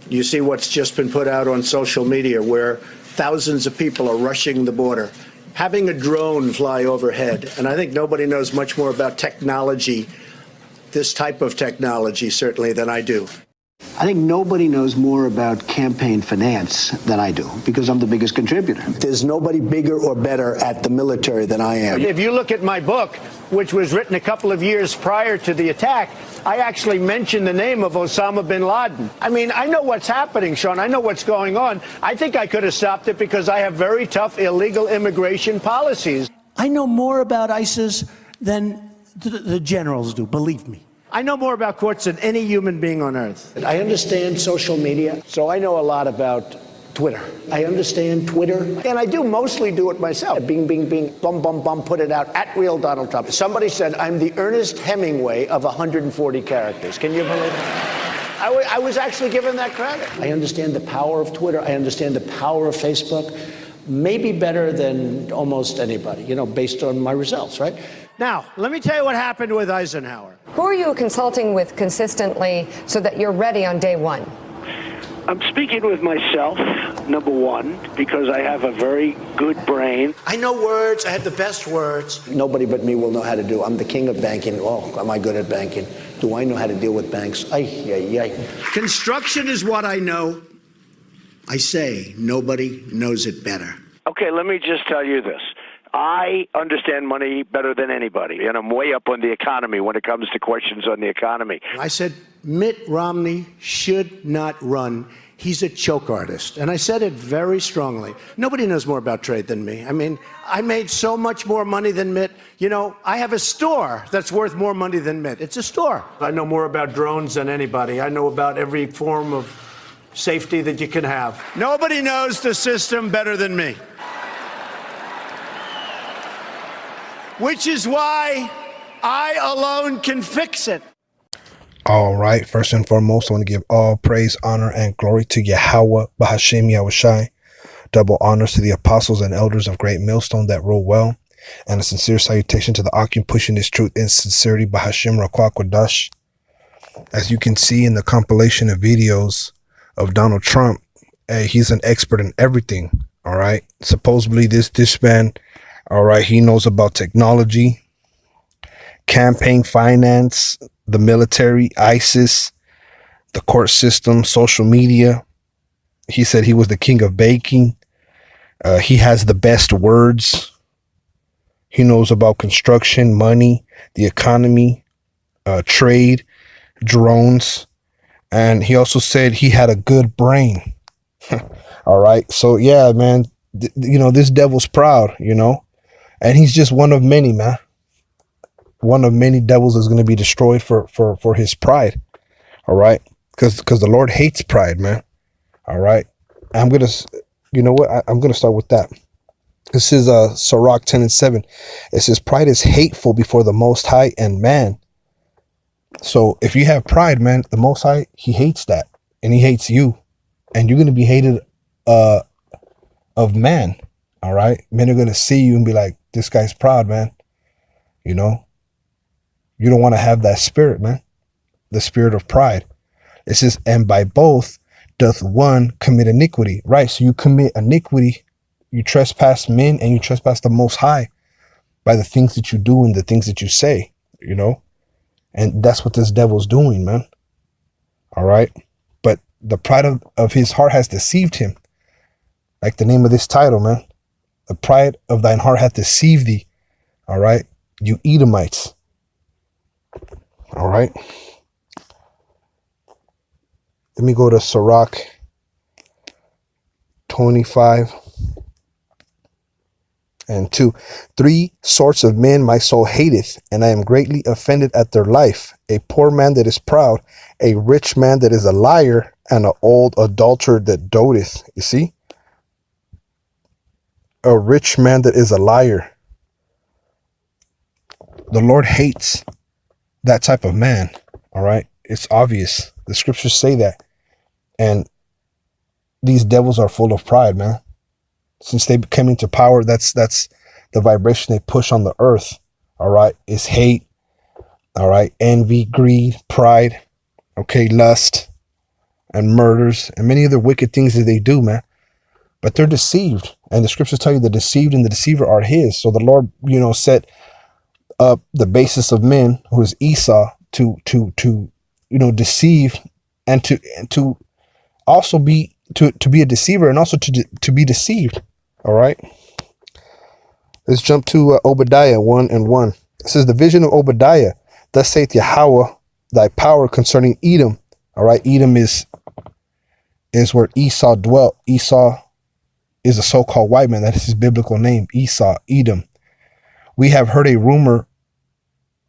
You see what's just been put out on social media where thousands of people are rushing the border, having a drone fly overhead. And I think nobody knows much more about technology, this type of technology, certainly, than I do. I think nobody knows more about campaign finance than I do, because I'm the biggest contributor. There's nobody bigger or better at the military than I am. If you look at my book, which was written a couple of years prior to the attack, I actually mentioned the name of Osama bin Laden. I mean, I know what's happening, Sean. I know what's going on. I think I could have stopped it because I have very tough illegal immigration policies. I know more about ISIS than the generals do, believe me. I know more about courts than any human being on earth. I understand social media, so I know a lot about Twitter. I understand Twitter, and I do mostly do it myself. Bing, bing, bing, bum, bum, bum, put it out, at real Donald Trump. Somebody said I'm the Ernest Hemingway of 140 characters. Can you believe it? I was actually given that credit. I understand the power of Twitter. I understand the power of Facebook. Maybe better than almost anybody, you know, based on my results, right? Now, let me tell you what happened with Eisenhower. Who are you consulting with consistently so that you're ready on day one? I'm speaking with myself, number one, because I have a very good brain. I know words. I have the best words. Nobody but me will know how to do. I'm the king of banking. Oh, am I good at banking? Do I know how to deal with banks? Ay, ay, ay. Construction is what I know. I say nobody knows it better. Okay, let me just tell you this. I understand money better than anybody, and I'm way up on the economy when it comes to questions on the economy. I said Mitt Romney should not run. He's a choke artist. And I said it very strongly. Nobody knows more about trade than me. I mean, I made so much more money than Mitt. You know, I have a store that's worth more money than Mitt. It's a store. I know more about drones than anybody. I know about every form of safety that you can have. Nobody knows the system better than me. Which is why I alone can fix it. All right. First and foremost, I want to give all praise, honor, and glory to Yahawah, bahasham, Yahawashi. Double honors to the apostles and elders of Great Millstone that rule well. And a sincere salutation to the Akim pushing this truth in sincerity, bahasham, rawchaa, qadash. As you can see in the compilation of videos of Donald Trump, he's an expert in everything. All right. Supposedly this man, all right, he knows about technology, campaign finance, the military, ISIS, the court system, social media. He said he was the king of baking. He has the best words. He knows about construction, money, the economy, trade, drones. And he also said he had a good brain. All right. So, yeah, man, you know, this devil's proud, you know. And he's just one of many, man. One of many devils is going to be destroyed for his pride. All right. Because the Lord hates pride, man. All right. I'm going to, you know what? I'm going to start with that. This is Sirach 10:7. It says, pride is hateful before the Most High and man. So if you have pride, man, the Most High, he hates that. And he hates you. And you're going to be hated of man. All right. Men are going to see you and be like, this guy's proud, man. You know, you don't want to have that spirit, man. The spirit of pride. It says, and by both doth one commit iniquity. Right. So you commit iniquity. You trespass men and you trespass the Most High by the things that you do and the things that you say, you know, and that's what this devil's doing, man. All right. But the pride of his heart has deceived him. Like the name of this title, man. The pride of thine heart hath deceived thee. All right. You Edomites. All right. Let me go to Sirach 25:2. 3 sorts of men my soul hateth, and I am greatly offended at their life. A poor man that is proud, a rich man that is a liar, and an old adulterer that doteth. You see? A rich man that is a liar. The Lord hates that type of man. All right. It's obvious. The scriptures say that. And these devils are full of pride, man. Since they came into power, that's the vibration they push on the earth. All right. Is hate. All right. Envy, greed, pride. Okay. Lust. and murders and many other wicked things that they do, man. But they're deceived. And the scriptures tell you the deceived and the deceiver are his. So the Lord, set up the basis of men, who is Esau, to deceive and to also be to be a deceiver and also to be deceived. All right. Let's jump to Obadiah 1:1. It says, the vision of Obadiah, thus saith Yahawah, thy power concerning Edom. All right. Edom is where Esau dwelt. Esau is a so-called white man. That is his biblical name. Esau, Edom. We have heard a rumor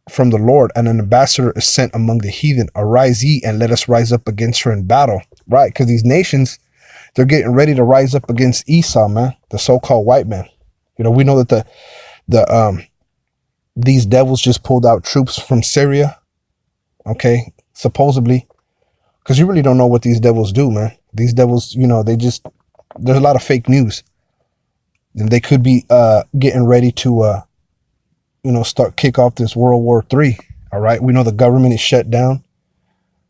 from the Lord, and an ambassador is sent among the heathen. Arise ye, and let us rise up against her in battle. Right, because these nations, they're getting ready to rise up against Esau, man, the so-called white man. We know that these devils just pulled out troops from Syria, okay, supposedly, because you really don't know what these devils do, man. These devils, there's a lot of fake news, and they could be getting ready to kick off this World War III. All right, we know the government is shut down.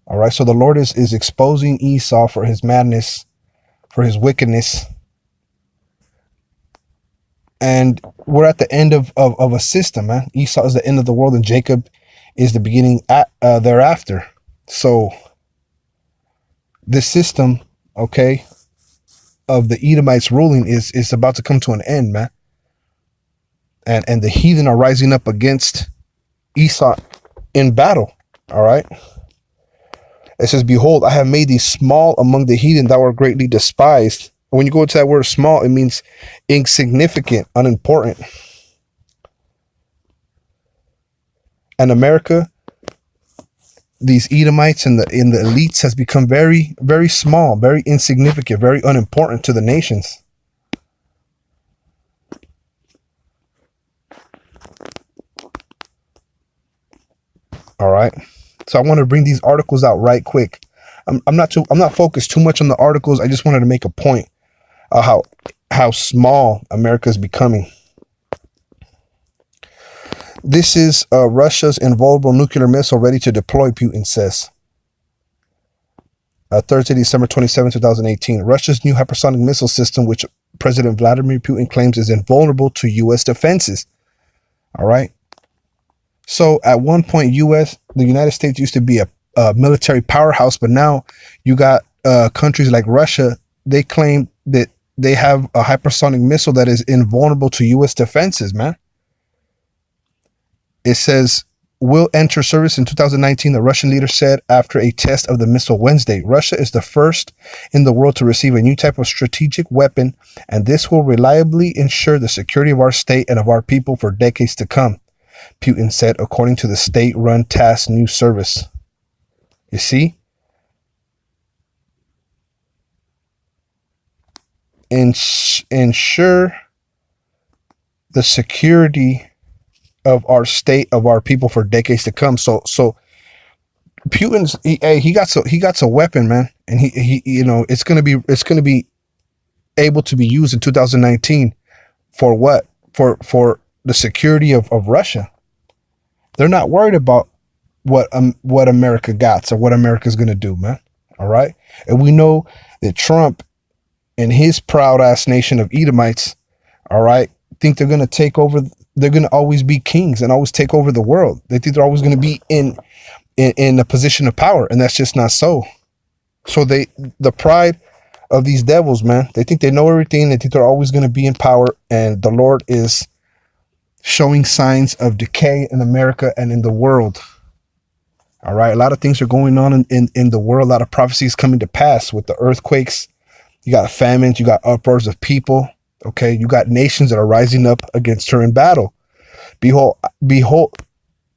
All right, so the Lord is exposing Esau for his madness, for his wickedness. And we're at the end of a system, man. Esau is the end of the world, and Jacob is the beginning thereafter. So this system, okay, of the Edomites ruling is about to come to an end, man. And the heathen are rising up against Esau in battle. All right. It says, behold, I have made thee small among the heathen, thou art greatly despised. When you go to that word small, it means insignificant, unimportant. And America, these Edomites and the elites has become very, very small, very insignificant, very unimportant to the nations. All right. So I want to bring these articles out right quick. I'm not focused too much on the articles. I just wanted to make a point of how small America is becoming. This is Russia's invulnerable nuclear missile ready to deploy, Putin says. Thursday, December 27, 2018. Russia's new hypersonic missile system, which President Vladimir Putin claims is invulnerable to U.S. defenses. All right. So at one point, the United States used to be a military powerhouse, but now you got countries like Russia. They claim that they have a hypersonic missile that is invulnerable to U.S. defenses, man. It says, will enter service in 2019, the Russian leader said after a test of the missile Wednesday. Russia is the first in the world to receive a new type of strategic weapon, and this will reliably ensure the security of our state and of our people for decades to come, Putin said, according to the state-run TASS news service. You see? Ensure the security of our state, of our people for decades to come. So Putin's he got a weapon, man, and he it's gonna be able to be used in 2019 for what? For the security of Russia. They're not worried about what America got or what America's gonna do, man. All right, and we know that Trump and his proud ass nation of Edomites, all right, think they're gonna take over. They're gonna always be kings and always take over the world. They think they're always gonna be in a position of power, and that's just not so. So the pride of these devils, man, they think they know everything. They think they're always gonna be in power, and the Lord is showing signs of decay in America and in the world. All right, a lot of things are going on in the world. A lot of prophecies coming to pass with the earthquakes. You got famines. You got uproars of people. Okay, you got nations that are rising up against her in battle. Behold.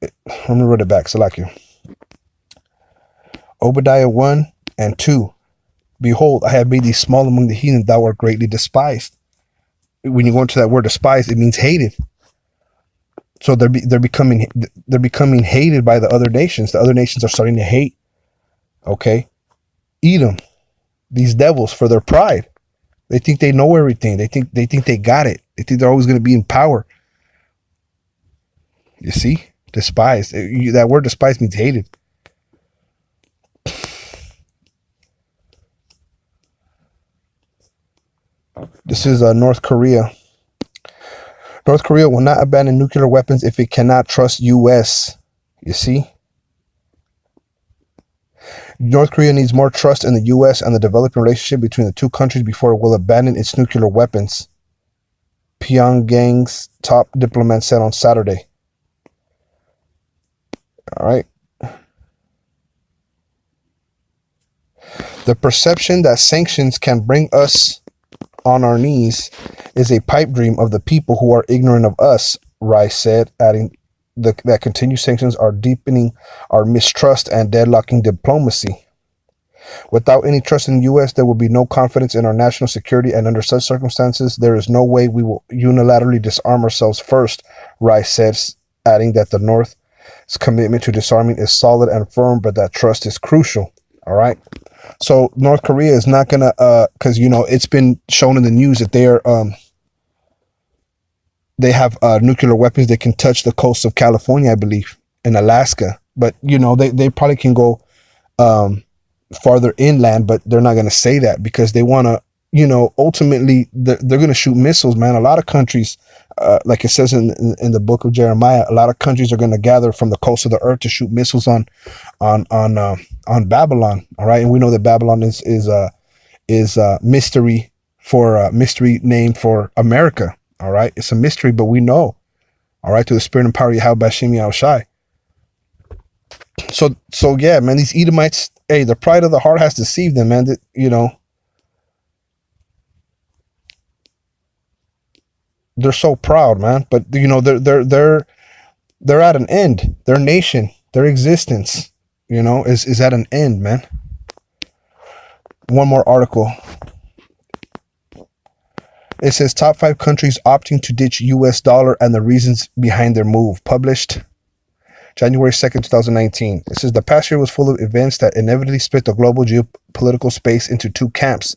Let me read it back. Salakia. Obadiah 1:2. Behold, I have made thee small among the heathen, thou art greatly despised. When you go into that word despised, it means hated. So they're becoming hated by the other nations. The other nations are starting to hate. Okay, Edom, these devils, for their pride. They think they know everything. They think they got it. They think they're always going to be in power. You see, despised. That word despised means hated. This is North Korea. North Korea will not abandon nuclear weapons if it cannot trust U.S. You see? North Korea needs more trust in the U.S. and the developing relationship between the two countries before it will abandon its nuclear weapons, Pyongyang's top diplomat said on Saturday. All right. The perception that sanctions can bring us on our knees is a pipe dream of the people who are ignorant of us, Rice said, adding that continued sanctions are deepening our mistrust and deadlocking diplomacy. Without any trust in the U.S., there will be no confidence in our national security, and under such circumstances, there is no way we will unilaterally disarm ourselves first, Rice said, adding that the North's commitment to disarming is solid and firm, but that trust is crucial. All right. So North Korea is not going to, because, you know, it's been shown in the news that they have nuclear weapons. They can touch the coast of California, I believe, and Alaska. But, you know, they probably can go farther inland, but they're not going to say that because they want to, you know, ultimately they're going to shoot missiles, man. A lot of countries, like it says in the book of Jeremiah, a lot of countries are going to gather from the coast of the earth to shoot missiles on Babylon. All right. And we know that Babylon is mystery name for America. All right. It's a mystery, but we know, all right, through the spirit and power of Yahawah, bahasham, Yahawashi. So yeah, man, these Edomites, hey, the pride of the heart has deceived them, man. That, you know, they're so proud, man. But you know, they're at an end. Their nation, their existence, you know, is at an end, man. One more article. It says top 5 countries opting to ditch U.S. dollar and the reasons behind their move. Published January 2nd, 2019. It says the past year was full of events that inevitably split the global geopolitical space into two camps.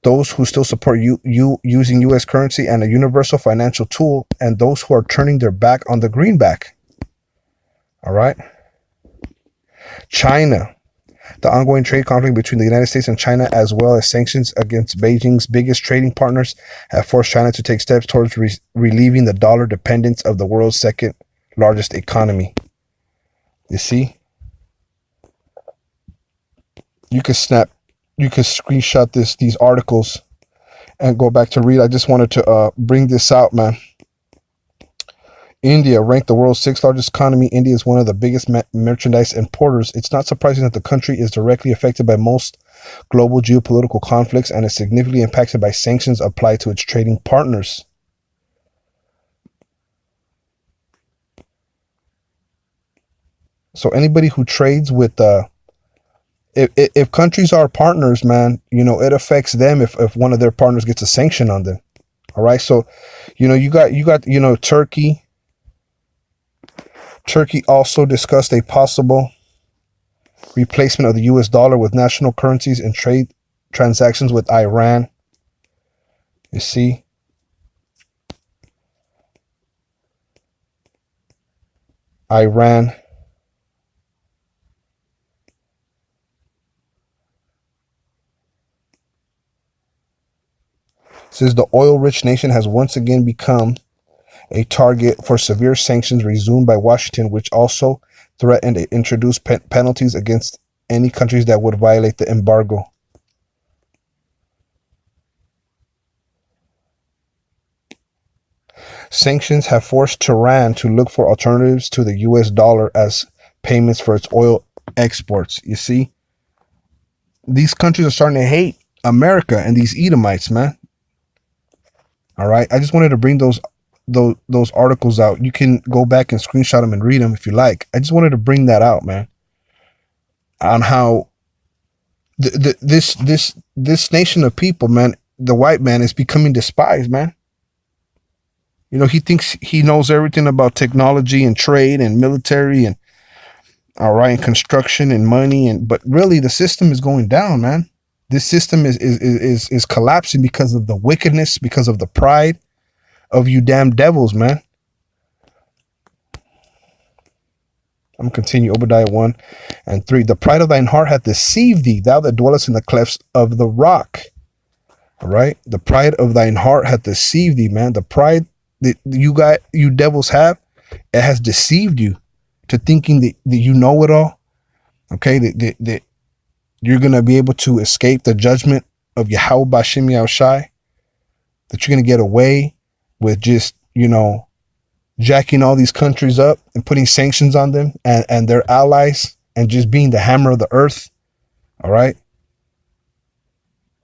Those who still support using U.S. currency and a universal financial tool, and those who are turning their back on the greenback. All right. China. The ongoing trade conflict between the United States and China, as well as sanctions against Beijing's biggest trading partners, have forced China to take steps towards relieving the dollar dependence of the world's second largest economy. You see? You could screenshot these articles and go back to read. I just wanted to bring this out, man. India, ranked the world's 6th largest economy. India is one of the biggest merchandise importers. It's not surprising that the country is directly affected by most global geopolitical conflicts and is significantly impacted by sanctions applied to its trading partners. So anybody who trades with if countries are partners, man, you know, it affects them if one of their partners gets a sanction on them. All right. So, you know, you got, you know, Turkey. Turkey also discussed a possible replacement of the U.S. dollar with national currencies in trade transactions with Iran. You see? Iran. Says the oil-rich nation has once again become a target for severe sanctions resumed by Washington, which also threatened to introduce penalties against any countries that would violate the embargo. Sanctions have forced Tehran to look for alternatives to the U.S. dollar as payments for its oil exports. You see, these countries are starting to hate America and these Edomites, man. All right, I just wanted to bring those articles out. You can go back and screenshot them and read them if you like. I just wanted to bring that out, man, on how this nation of people, man, the white man, is becoming despised, man. You know, he thinks he knows everything about technology and trade and military and, all right, and construction and money, but really the system is going down, man. This system is collapsing because of the wickedness, because of the pride of you damn devils, man. I'm going to continue. Obadiah 1 and 3. The pride of thine heart hath deceived thee, thou that dwellest in the clefts of the rock. All right. The pride of thine heart hath deceived thee, man. The pride that you devils have, it has deceived you to thinking that you know it all. Okay. That you're going to be able to escape the judgment of Yahawah bahasham Yahawashi, that you're going to get away with just, jacking all these countries up and putting sanctions on them and their allies and just being the hammer of the earth. All right.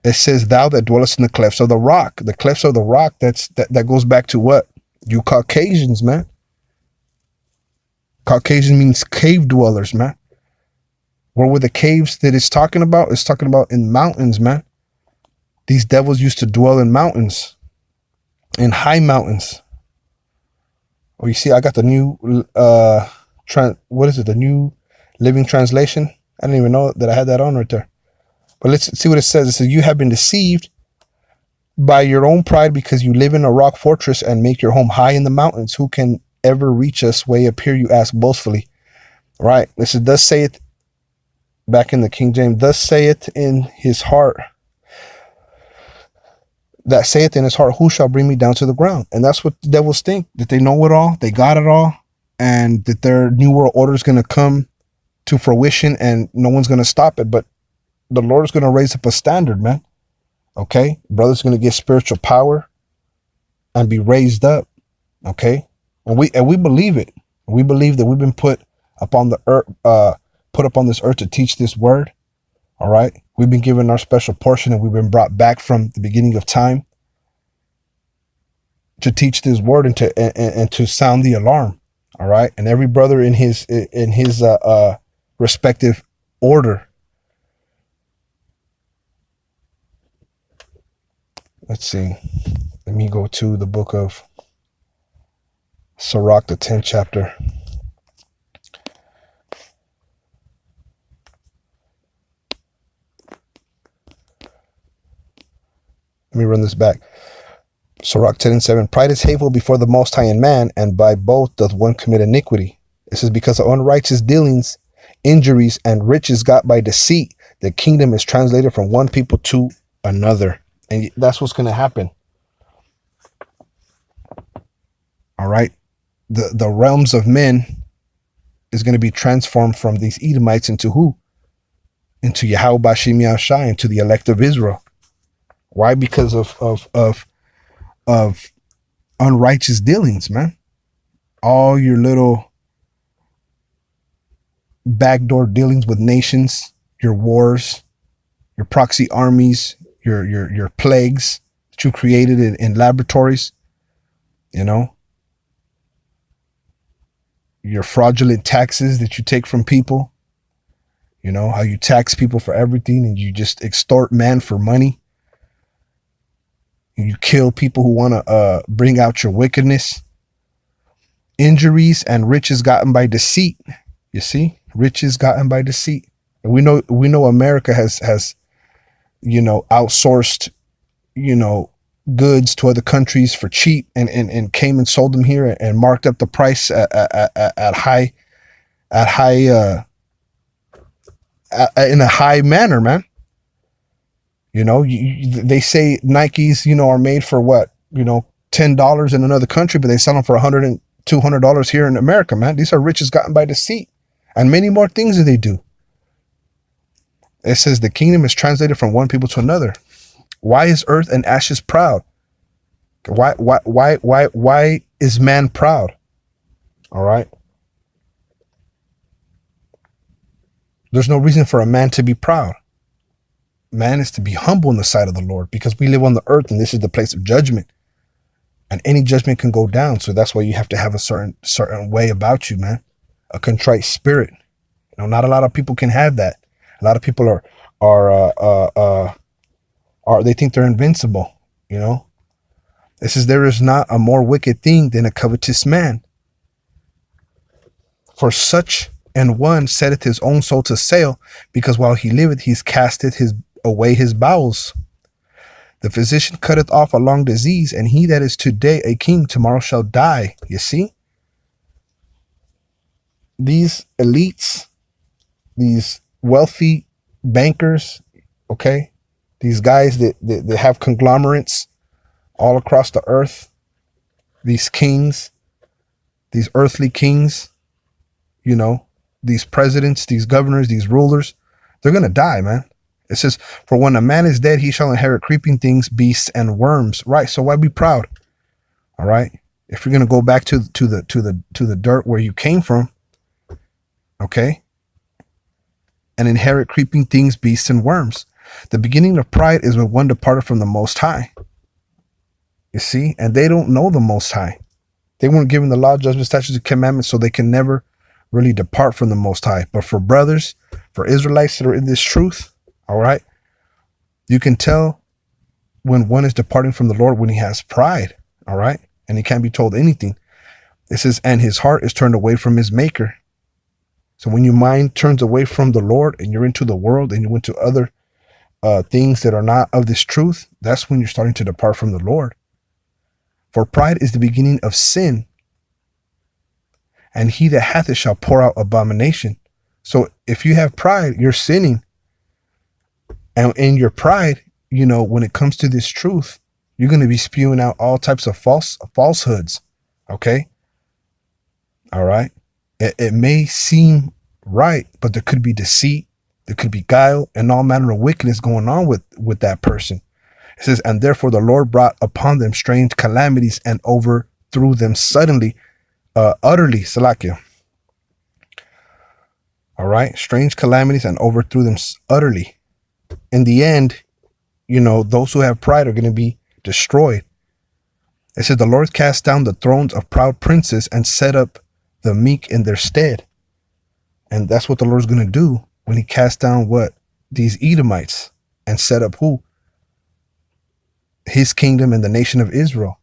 It says, thou that dwellest in the clefts of the rock. The clefts of the rock, that goes back to what? You Caucasians, man. Caucasian means cave dwellers, man. Where were the caves that it's talking about? It's talking about in mountains, man. These devils used to dwell in mountains, in high mountains. Oh, you see, I got the new, what is it? The New Living Translation. I didn't even know that I had that on right there. But let's see what it says. It says, you have been deceived by your own pride because you live in a rock fortress and make your home high in the mountains. Who can ever reach us way up here, you ask boastfully. Right. This is, thus saith, back in the King James, thus saith in his heart, that saith in his heart, who shall bring me down to the ground? And that's what the devils think, that they know it all, they got it all, and that their new world order is going to come to fruition and no one's going to stop it. But the Lord is going to raise up a standard, man. Okay. Brother's going to get spiritual power and be raised up. Okay. And we believe it. We believe that we've been put upon the earth, put upon this earth to teach this word. All right. We've been given our special portion and we've been brought back from the beginning of time to teach this word and to sound the alarm. All right. And every brother in his respective order. Let's see. Let me go to the book of Sirach, the 10th chapter. Let me run this back. Sirach 10:7. Pride is hateful before the Most High in man, and by both doth one commit iniquity. This is because of unrighteous dealings, injuries, and riches got by deceit. The kingdom is translated from one people to another. And that's what's going to happen. All right. The realms of men is going to be transformed from these Edomites into who? Into Yahawah bahasham Yahawashi, into the elect of Israel. Why? Because of unrighteous dealings, man. All your little backdoor dealings with nations, your wars, your proxy armies, your plagues that you created in laboratories, your fraudulent taxes that you take from people, how you tax people for everything and you just extort man for money. You kill people who want to bring out your wickedness. Injuries and riches gotten by deceit. You see, riches gotten by deceit. And we know America has outsourced, goods to other countries for cheap and came and sold them here and marked up the price at high in a high manner, man. They say Nikes, are made for what, $10 in another country, but they sell them for $100 and $200 here in America, man. These are riches gotten by deceit and many more things that they do. It says the kingdom is translated from one people to another. Why is earth and ashes proud? Why is man proud? All right. There's no reason for a man to be proud. Man is to be humble in the sight of the Lord because we live on the earth and this is the place of judgment. And any judgment can go down. So that's why you have to have a certain way about you, man. A contrite spirit. Not a lot of people can have that. A lot of people are they think they're invincible, It says there is not a more wicked thing than a covetous man. For such an one setteth his own soul to sale, because while he liveth, he's casteth away his bowels. The physician cutteth off a long disease, and he that is today a king tomorrow shall die. You see? These elites, these wealthy bankers, okay, These guys that have conglomerates all across the earth, these kings, these earthly kings, you know, these presidents, these governors, these rulers, they're going to die, man. It says, for when a man is dead, he shall inherit creeping things, beasts, and worms. Right. So why be proud? All right. If you're going to go back to the dirt where you came from, okay, and inherit creeping things, beasts, and worms. The beginning of pride is when one departed from the Most High. You see, and they don't know the Most High. They weren't given the law, judgment, statutes, and commandments, so they can never really depart from the Most High. But for brothers, for Israelites that are in this truth, all right, you can tell when one is departing from the Lord when he has pride, all right, and he can't be told anything. It says, and his heart is turned away from his maker. So when your mind turns away from the Lord and you're into the world and you went to other things that are not of this truth, that's when you're starting to depart from the Lord. For pride is the beginning of sin, and he that hath it shall pour out abomination. So if you have pride, you're sinning. And in your pride, you know, when it comes to this truth, you're going to be spewing out all types of falsehoods. Okay. All right. It may seem right, but there could be deceit, there could be guile, and all manner of wickedness going on with that person. It says, and therefore the Lord brought upon them strange calamities and overthrew them suddenly, utterly. Salakia. All right. Strange calamities and overthrew them utterly. In the end, you know, those who have pride are going to be destroyed. It says, the Lord cast down the thrones of proud princes and set up the meek in their stead. And that's what the Lord's going to do when he casts down what? These Edomites, and set up who? His kingdom and the nation of Israel.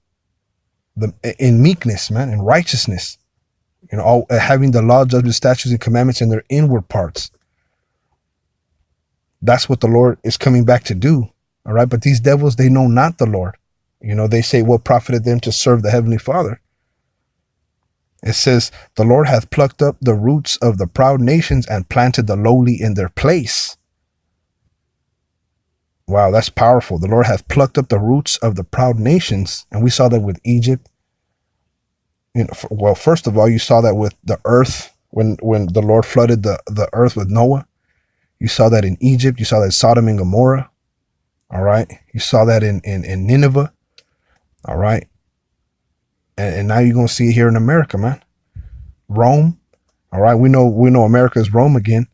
In meekness, man, in righteousness. You know, having the law, judgment, statutes, and commandments in their inward parts. That's what the Lord is coming back to do. All right. But these devils, they know not the Lord. You know, they say, what profited them to serve the Heavenly Father? It says, the Lord hath plucked up the roots of the proud nations and planted the lowly in their place. Wow, that's powerful. The Lord hath plucked up the roots of the proud nations. And we saw that with Egypt. You know, well, first of all, you saw that with the earth when the Lord flooded the earth with Noah. You saw that in Egypt. You saw that in Sodom and Gomorrah. All right. You saw that in Nineveh. All right. And now you're going to see it here in America, man. Rome. All right. We know America is Rome again.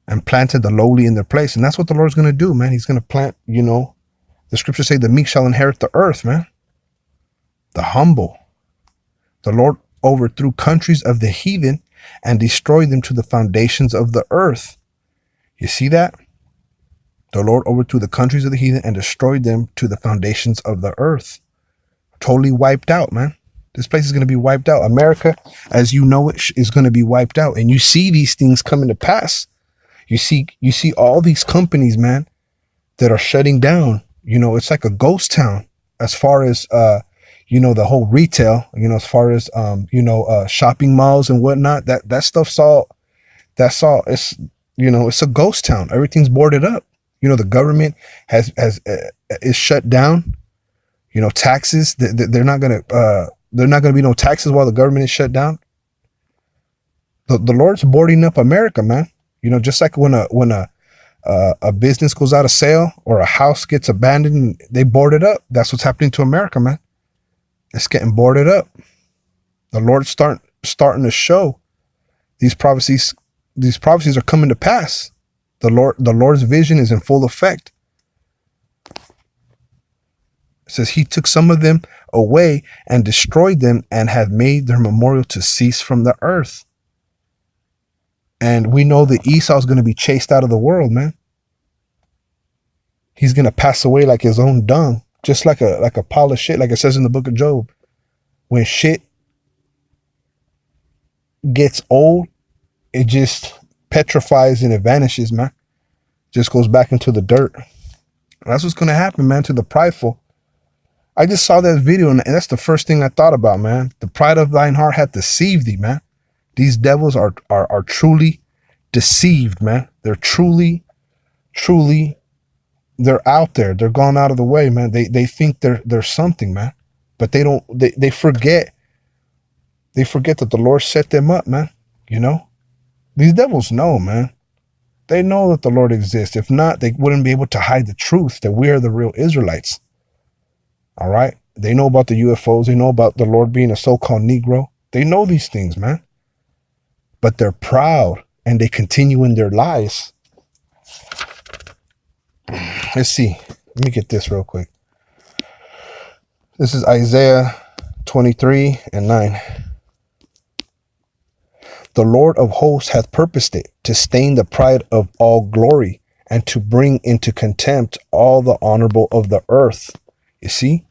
And planted the lowly in their place. And that's what the Lord's going to do, man. He's going to plant, you know, the scriptures say the meek shall inherit the earth, man. The humble. The Lord overthrew countries of the heathen and destroyed them to the foundations of the earth. You see that? The Lord overthrew the countries of the heathen and destroyed them to the foundations of the earth. Totally wiped out, man. This place is going to be wiped out. America, as you know it, is going to be wiped out. And you see these things coming to pass. You see all these companies, man, that are shutting down. You know, it's like a ghost town as far as, you know, the whole retail, you know, as far as, you know, shopping malls and whatnot, that stuff's all, it's, you know, it's a ghost town. Everything's boarded up. You know, the government is shut down. You know, taxes, they're not going to be no taxes while the government is shut down. The Lord's boarding up America, man. You know, just like when a business goes out of sale or a house gets abandoned, they board it up. That's what's happening to America, man. It's getting boarded up. The Lord's starting to show these prophecies. These prophecies are coming to pass. The Lord's vision is in full effect. It says he took some of them away and destroyed them and have made their memorial to cease from the earth. And we know that Esau is going to be chased out of the world, man. He's going to pass away like his own dung, just like a pile of shit, like it says in the book of Job. When shit gets old, it just petrifies and it vanishes, man. Just goes back into the dirt. That's what's going to happen, man, to the prideful. I just saw that video and that's the first thing I thought about, man. The pride of thine heart hath deceived thee, man. These devils are truly deceived, man. They're truly they're out there. They're gone out of the way, man. They think they're something, man. But they don't, they forget. They forget that the Lord set them up, man. You know? These devils know, man. They know that the Lord exists. If not, they wouldn't be able to hide the truth that we are the real Israelites. All right? They know about the UFOs. They know about the Lord being a so-called Negro. They know these things, man. But they're proud and they continue in their lies. Let's see. Let me get this real quick. This is Isaiah 23:9. The Lord of hosts hath purposed it, to stain the pride of all glory, and to bring into contempt all the honorable of the earth. You see,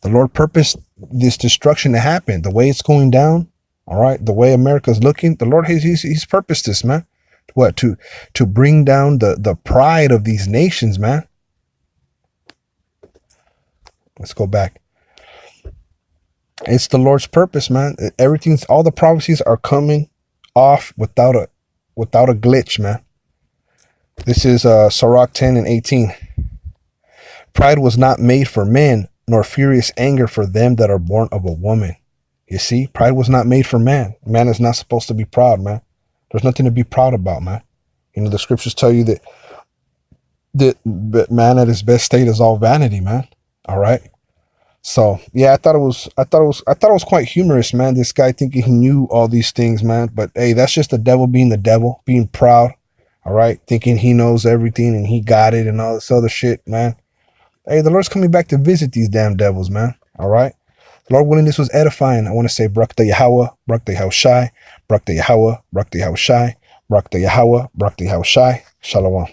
the Lord purposed this destruction to happen. The way it's going down, all right, the way America's looking, the Lord, he's purposed this, man. What? To bring down the pride of these nations, man. Let's go back. It's the Lord's purpose, man. Everything's, all the prophecies are coming off without a glitch, man. This is Sirach 10:18. Pride was not made for men, nor furious anger for them that are born of a woman. You see, pride was not made for man. Man is not supposed to be proud, man. There's nothing to be proud about, man. You know, the scriptures tell you that man at his best state is all vanity, man. All right. So yeah, I thought it was quite humorous, man. This guy thinking he knew all these things, man. But hey, that's just the devil, being proud. All right, thinking he knows everything and he got it and all this other shit, man. Hey, the Lord's coming back to visit these damn devils, man. All right. Lord willing, this was edifying. I want to say Barak the Yahawah, Barak the Yahawashi, Barak the Yahawah, Barak the Yahawashi, Barak the Yahawah, Barak the Yahawashi. Shalom.